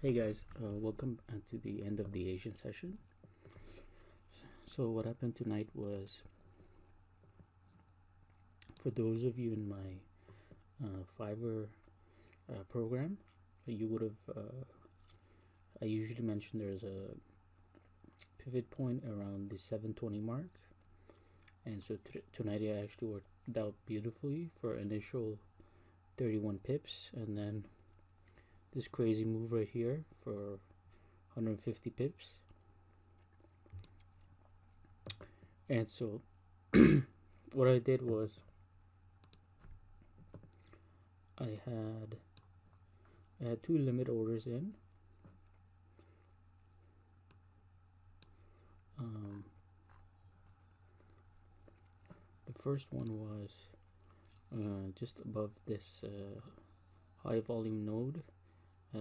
Hey guys, welcome to the end of the Asian session. So what happened tonight was, for those of you in my Fiverr program, you would have, I usually mention there's a pivot point around the 720 mark, and so tonight I actually worked out beautifully for initial 31 pips, and then this crazy move right here for 150 pips. And so what I did was I had two limit orders in. The first one was just above this high volume node,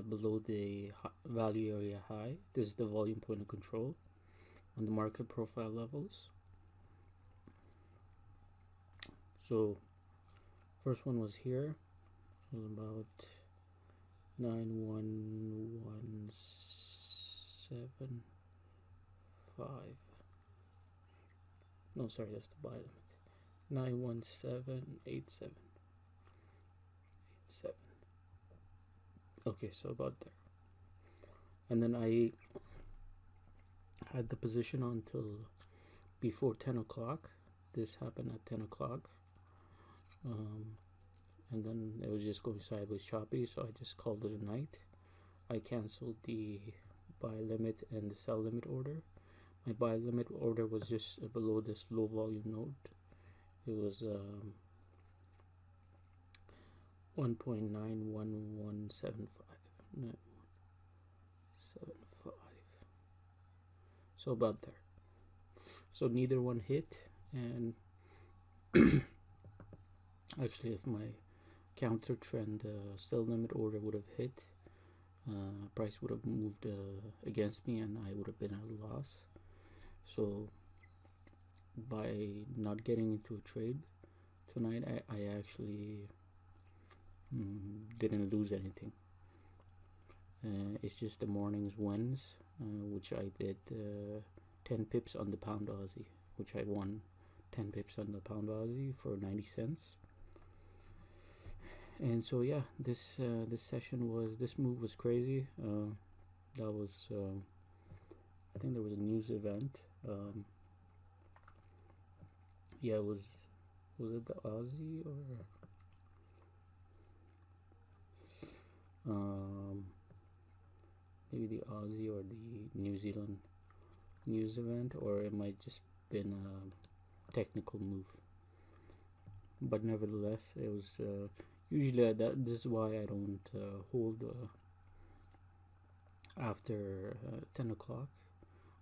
below the value area high. This is the volume point of control on the market profile levels. So first one was here, it was about 9117.5. No, sorry, that's the buy limit. 917.87. Okay, so about there. And then I had the position until before 10 o'clock. This happened at 10 o'clock. And then it was just going sideways choppy, so I just called it a night. I canceled the buy limit and the sell limit order. My buy limit order was just below this low volume node. It was 1.91175. So about there. So neither one hit, and actually if my counter trend sell limit order would have hit, price would have moved against me and I would have been at a loss. So by not getting into a trade tonight, I actually didn't lose anything. It's just the morning's wins, which I did 10 pips on the pound Aussie, which I won 10 pips on the pound Aussie for 90 cents. And so yeah, this move was crazy. That was I think there was a news event. Yeah, was it the Aussie or maybe the Aussie or the New Zealand news event, or it might just been a technical move. But nevertheless, it was usually this is why I don't hold after 10 o'clock,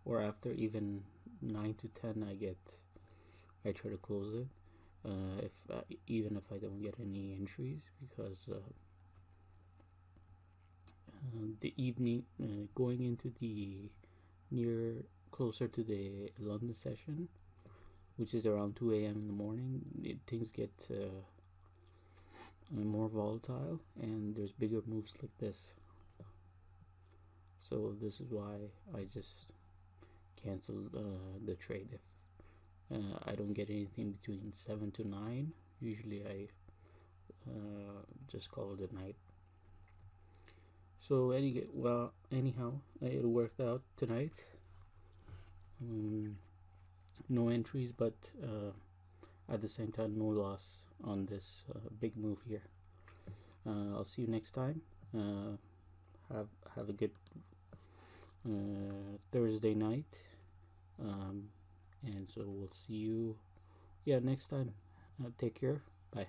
or after even 9 to 10. I try to close it, even if I don't get any entries, because the evening, going into the closer to the London session, which is around 2 a.m. in the morning, things get more volatile, and there's bigger moves like this. So this is why I just canceled the trade. If I don't get anything between 7 to 9, usually I just call it a night. So anyhow, it worked out tonight. No entries, but at the same time, no loss on this big move here. I'll see you next time. Have a good Thursday night, and so we'll see you next time. Take care. Bye.